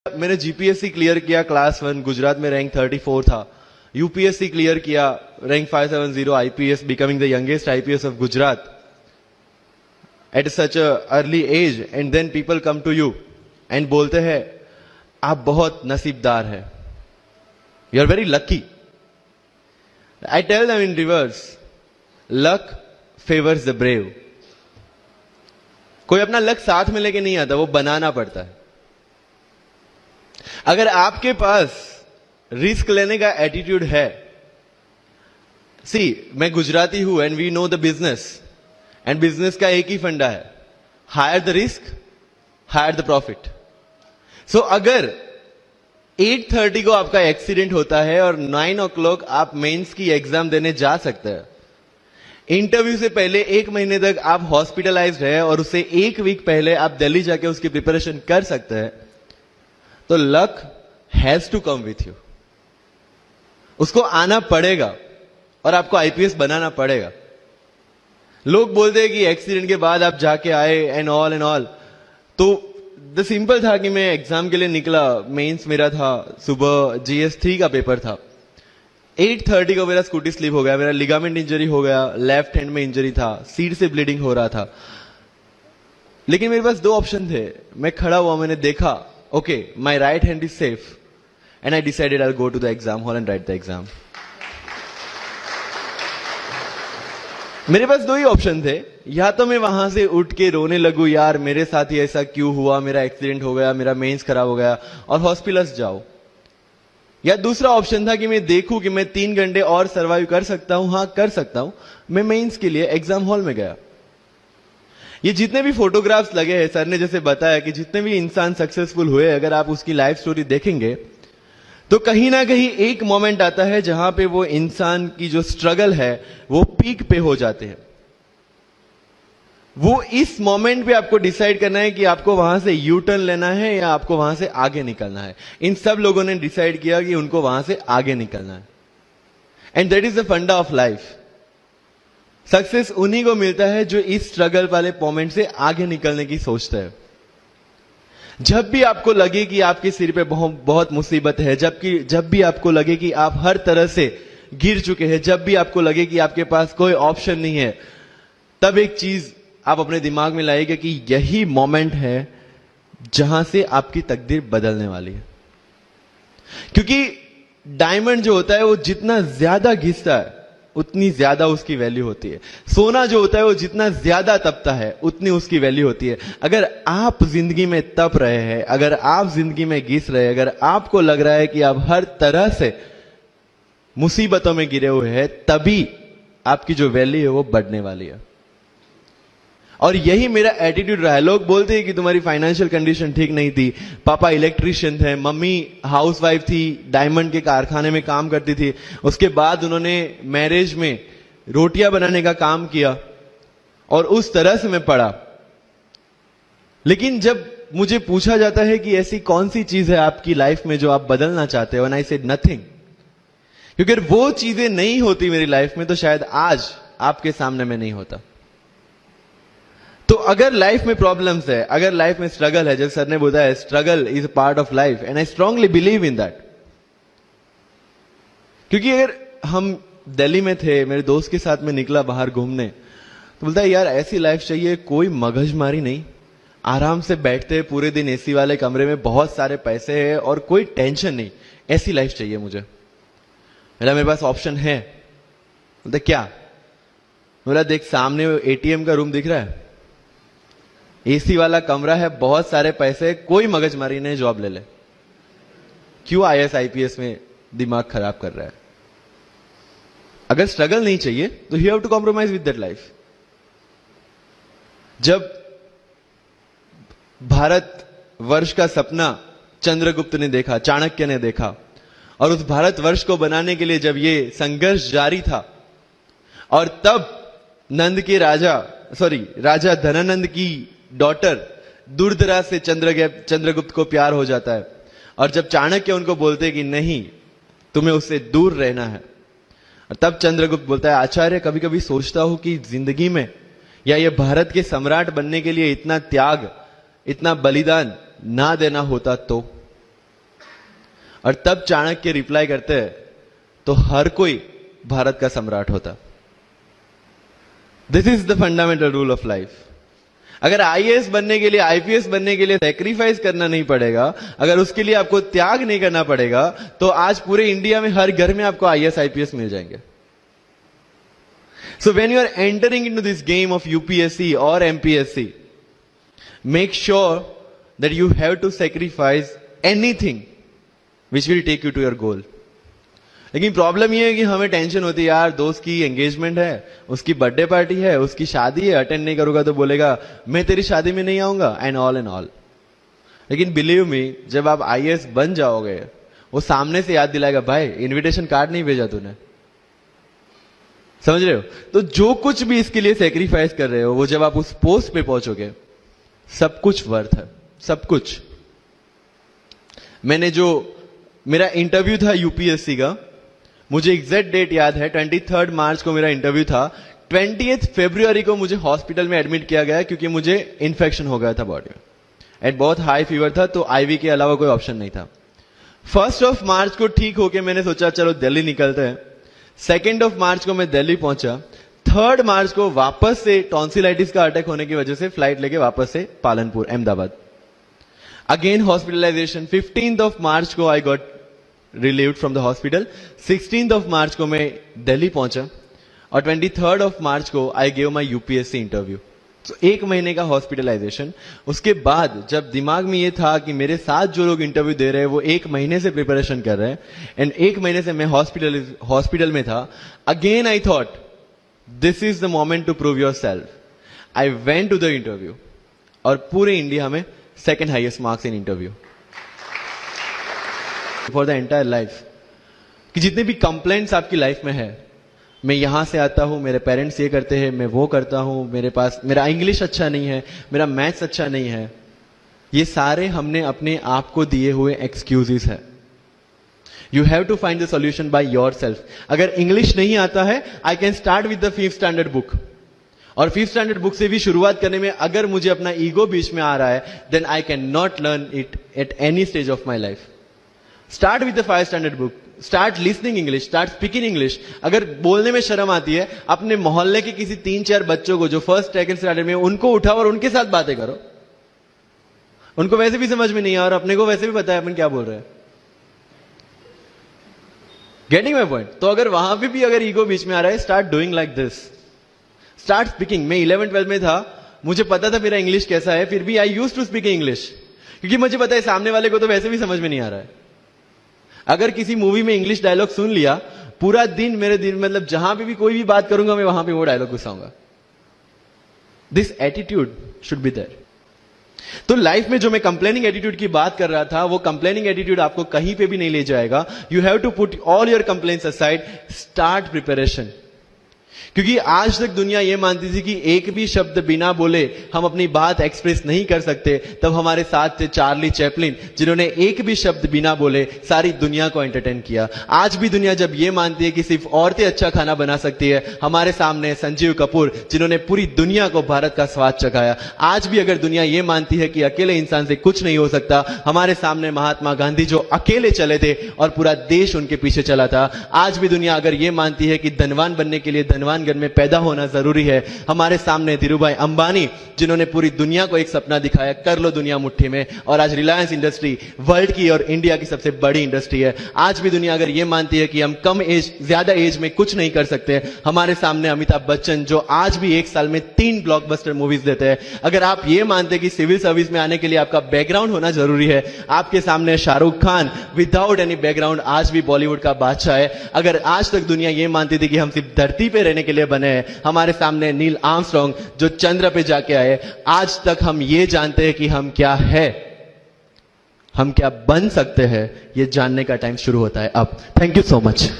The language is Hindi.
मैंने जीपीएससी क्लियर किया क्लास 1 गुजरात में रैंक 34 था। यूपीएससी क्लियर किया rank 570 IPS becoming the youngest IPS of Gujarat at such a early age and then people come to you and बोलते हैं आप बहुत नसीबदार है, you are very lucky. I tell them in reverse, luck favours the brave. कोई अपना लक साथ में लेके नहीं आता, वो बनाना पड़ता है। अगर आपके पास रिस्क लेने का एटीट्यूड है, मैं गुजराती हूं and we know the business, and business का एक ही फंडा है, higher the risk higher the profit. So अगर 8:30 को आपका एक्सीडेंट होता है और 9 o'clock आप मेंस की एग्जाम देने जा सकते हैं, इंटरव्यू से पहले 1 महीने तक आप हॉस्पिटलाइज्ड है और उससे 1 वीक पहले आप दिल्ली जाके उसकी प्रिपरेशन कर सकते हैं, तो luck has to come with you. उसको आना पड़ेगा और आपको आईपीएस बनाना पड़ेगा। लोग बोलते हैं कि एक्सीडेंट के बाद आप जाके आए एंड ऑल, तो द सिंपल था कि मैं एग्जाम के लिए निकला, मेंस मेरा था, सुबह GS3 का पेपर था। 8:30 को मेरा स्कूटी स्लिप हो गया, मेरा लिगामेंट इंजरी हो गया, लेफ्ट हैंड में इंजरी था, सीट से ब्लीडिंग हो रहा था। लेकिन मेरे पास 2 ऑप्शन थे। मैं खड़ा हुआ, मैंने देखा okay, my right hand is safe, and I decided I'll go to the exam hall and write the exam. मेरे पास 2 ही ऑप्शन थे, या तो मैं वहां से उठ के रोने लगूं, यार मेरे साथ ही ऐसा क्यों हुआ, मेरा एक्सीडेंट हो गया, मेरा मेंस खराब हो गया, और हॉस्पिटल जाओ। या दूसरा ऑप्शन था कि मैं देखूं कि मैं 3 घंटे और सर्वाइव कर सकता हूं। हाँ, कर सकता हूं। मैं मेंस के लिए एग्जाम हॉल में गया। ये जितने भी फोटोग्राफ्स लगे हैं, सर ने जैसे बताया कि जितने भी इंसान सक्सेसफुल हुए, अगर आप उसकी लाइफ स्टोरी देखेंगे तो कहीं ना कहीं एक मोमेंट आता है जहां पे वो इंसान की जो स्ट्रगल है वो पीक पे हो जाते हैं। वो इस मोमेंट पे आपको डिसाइड करना है कि आपको वहां से यू टर्न लेना है या आपको वहां से आगे निकलना है। इन सब लोगों ने डिसाइड किया कि उनको वहां से आगे निकलना है, एंड दैट इज द फंडा ऑफ लाइफ। सक्सेस उन्हीं को मिलता है जो इस स्ट्रगल वाले मोमेंट से आगे निकलने की सोचते हैं। जब भी आपको लगे कि आपके सिर पे बहुत मुसीबत है, जब भी आपको लगे कि आप हर तरह से गिर चुके हैं, जब भी आपको लगे कि आपके पास कोई ऑप्शन नहीं है, तब एक चीज आप अपने दिमाग में लाइएगा कि यही मोमेंट है जहां से आपकी तकदीर बदलने वाली है। क्योंकि डायमंड जो होता है वो जितना ज्यादा घिसता है उतनी ज्यादा उसकी वैल्यू होती है। सोना जो होता है वो जितना ज्यादा तपता है उतनी उसकी वैल्यू होती है। अगर आप जिंदगी में तप रहे हैं, अगर आप जिंदगी में घिस रहे हैं, अगर आपको लग रहा है कि आप हर तरह से मुसीबतों में गिरे हुए हैं, तभी आपकी जो वैल्यू है वो बढ़ने वाली है। और यही मेरा एटीट्यूड रहा है। लोग बोलते हैं कि तुम्हारी फाइनेंशियल कंडीशन ठीक नहीं थी, पापा इलेक्ट्रिशियन थे, मम्मी हाउसवाइफ थी, डायमंड के कारखाने में काम करती थी, उसके बाद उन्होंने मैरिज में रोटियां बनाने का काम किया, और उस तरह से मैं पढ़ा। लेकिन जब मुझे पूछा जाता है कि ऐसी कौन सी चीज है आपकी लाइफ में जो आप बदलना चाहते हो, एंड आई सेड नथिंग। क्योंकि अगर वो चीजें नहीं होती मेरी लाइफ में तो शायद आज आपके सामने में नहीं होता। तो अगर लाइफ में प्रॉब्लम्स है, अगर लाइफ में स्ट्रगल है, जैसे सर ने बताया struggle is a part of life, and I strongly believe in that. क्योंकि अगर हम दिल्ली में थे, मेरे दोस्त के साथ में निकला बाहर घूमने, तो बोलता है यार ऐसी लाइफ चाहिए, कोई मगजमारी नहीं, आराम से बैठते हैं पूरे दिन एसी वाले कमरे में, बहुत सारे पैसे हैं और कोई टेंशन नहीं, ऐसी लाइफ चाहिए मुझे। मेरे पास ऑप्शन है। बोलता क्या? बोला देख सामने एटीएम का रूम दिख रहा है, एसी वाला कमरा है, बहुत सारे पैसे, कोई मगजमारी नहीं, जॉब ले ले। क्यों IAS IPS में दिमाग खराब कर रहा है? अगर स्ट्रगल नहीं चाहिए तो you have to compromise with that life. जब भारत वर्ष का सपना चंद्रगुप्त ने देखा, चाणक्य ने देखा, और उस भारत वर्ष को बनाने के लिए जब ये संघर्ष जारी था, और तब राजा धनानंद की डॉटर दूरदराज से चंद्रगुप्त को प्यार हो जाता है, और जब चाणक्य उनको बोलते कि नहीं तुम्हें उससे दूर रहना है, और तब चंद्रगुप्त बोलता है आचार्य कभी कभी सोचता हूं कि जिंदगी में या ये भारत के सम्राट बनने के लिए इतना त्याग, इतना बलिदान ना देना होता तो। और तब चाणक्य रिप्लाई करते हैं तो हर कोई भारत का सम्राट होता। This is the fundamental rule of life. अगर आईएएस बनने के लिए, आईपीएस बनने के लिए सैक्रिफाइस करना नहीं पड़ेगा, अगर उसके लिए आपको त्याग नहीं करना पड़ेगा, तो आज पूरे इंडिया में हर घर में आपको आईएएस आईपीएस मिल जाएंगे। So when you are entering into this game of UPSC or MPSC, make sure that you have to sacrifice anything which will take you to your goal. लेकिन प्रॉब्लम ये है कि हमें टेंशन होती है, यार दोस्त की एंगेजमेंट है, उसकी बर्थडे पार्टी है, उसकी शादी है, अटेंड नहीं करूंगा तो बोलेगा मैं तेरी शादी में नहीं आऊंगा, एंड ऑल। लेकिन बिलीव मी, जब आप आईएएस बन जाओगे, वो सामने से याद दिलाएगा, भाई इनविटेशन कार्ड नहीं भेजा तूने। समझ रहे हो? तो जो कुछ भी इसके लिए सेक्रीफाइस कर रहे हो, वो जब आप उस पोस्ट पे पहुंचोगे, सब कुछ वर्थ है, सब कुछ। मेरा इंटरव्यू था यूपीएससी का, मुझे एग्जैक्ट डेट याद है, 23 मार्च को मेरा इंटरव्यू था। 20 फरवरी को मुझे हॉस्पिटल में एडमिट किया गया क्योंकि मुझे इन्फेक्शन हो गया था बॉडी में, एंड बहुत हाई फीवर था, तो आईवी के अलावा कोई ऑप्शन नहीं था। 1 मार्च को ठीक होके मैंने सोचा चलो दिल्ली निकलते हैं। 2 मार्च को मैं दिल्ली पहुंचा। 3 मार्च को वापस से टॉन्सिलाइटिस का अटैक होने की वजह से फ्लाइट लेके वापस से Palanpur, Ahmedabad. Again hospitalization. 15 March को I got relieved from the hospital. 16 March को मैं दिल्ली पहुंचा और 23 मार्च को I gave my UPSC interview. तो 1 महीने का हॉस्पिटलाइजेशन। उसके बाद जब दिमाग में ये था कि मेरे साथ जो लोग इंटरव्यू दे रहे हैं वो 1 महीने से प्रिपरेशन कर रहे हैं, एंड 1 महीने से मैं हॉस्पिटल में था, again I thought this is the moment to prove yourself. I went to the interview और पूरे इंडिया में 2nd highest marks in interview for the entire life. कि जितने भी कंप्लेंट्स आपकी लाइफ में है, मैं यहां से आता हूं, मेरे पेरेंट्स ये करते हैं, मैं वो करता हूं, मेरा इंग्लिश अच्छा नहीं है, मेरा मैथ्स अच्छा नहीं है, ये सारे हमने अपने आप को दिए हुए एक्सक्यूजेस है। You have to find the solution by yourself. अगर इंग्लिश नहीं आता है, I can start with the 5th standard book, और 5th स्टैंडर्ड बुक से भी शुरुआत करने में अगर मुझे अपना ईगो बीच में आ रहा है, then I can not learn it at any stage of my life. Start with the 5th standard book, start listening English, start speaking English. अगर बोलने में शर्म आती है, अपने मोहल्ले के किसी 3-4 बच्चों को जो 1st 2nd स्टैंडर्ड में, उनको उठाओ और उनके साथ बातें करो। उनको वैसे भी समझ में नहीं आ, और अपने को वैसे भी पता है अपन क्या बोल रहे हैं। Getting my point? तो अगर वहां पे भी अगर ईगो बीच में आ रहा है, start doing like this, start speaking. मैं 11th-12th में था, मुझे पता था मेरा इंग्लिश कैसा है, फिर भी I used to speak English, क्योंकि मुझे पता है सामने वाले को तो वैसे भी समझ में नहीं आ रहा है। अगर किसी मूवी में इंग्लिश डायलॉग सुन लिया, पूरा दिन मेरे दिन, मतलब जहां पे भी कोई भी बात करूंगा, मैं वहां पे वो डायलॉग घुसाऊंगा। This attitude should be there. तो लाइफ में जो मैं कंप्लेनिंग एटीट्यूड की बात कर रहा था, वो कंप्लेनिंग एटीट्यूड आपको कहीं पे भी नहीं ले जाएगा। You have to put all your complaints aside, start preparation. क्योंकि आज तक दुनिया यह मानती थी कि एक भी शब्द बिना बोले हम अपनी बात एक्सप्रेस नहीं कर सकते। तब हमारे साथ थे चार्ली चैपलिन, जिन्होंने एक भी शब्द बिना बोले सारी दुनिया को एंटरटेन किया। आज भी दुनिया जब यह मानती है कि सिर्फ औरतें अच्छा खाना बना सकती है, हमारे सामने संजीव कपूर, जिन्होंने पूरी दुनिया को भारत का स्वाद चखाया। आज भी अगर दुनिया यह मानती है कि अकेले इंसान से कुछ नहीं हो सकता, हमारे सामने महात्मा गांधी, जो अकेले चले थे और पूरा देश उनके पीछे चला था। आज भी दुनिया अगर यह मानती है कि धनवान बनने के लिए धनवान घर में पैदा होना जरूरी है, हमारे सामने धीरूभाई अंबानी, जिन्होंने पूरी दुनिया को एक सपना दिखाया, कर लो दुनिया मुट्ठी में, और आज रिलायंस इंडस्ट्री वर्ल्ड की और इंडिया की सबसे बड़ी इंडस्ट्री है। आज भी दुनिया अगर यह मानती है कि हम कम एज, ज्यादा एज में कुछ नहीं कर सकते, हमारे सामने अमिताभ बच्चन, जो आज भी 1 साल में 3 ब्लॉकबस्टर मूवीज देते हैं। अगर आप ये मानते हैं कि सिविल सर्विस में आने के लिए आपका बैकग्राउंड होना जरूरी है, आपके सामने Shahrukh Khan without any background आज भी बॉलीवुड का बादशाह है। अगर आज तक दुनिया ये मानती थी कि हम सिर्फ धरती पे रहने के लिए बने हैं, हमारे सामने नील आर्मस्ट्रॉन्ग, जो चंद्र पे जाके आए, आज तक हम ये जानते हैं कि हम क्या है, हम क्या बन सकते हैं, ये जानने का टाइम शुरू होता है अब। Thank you so much.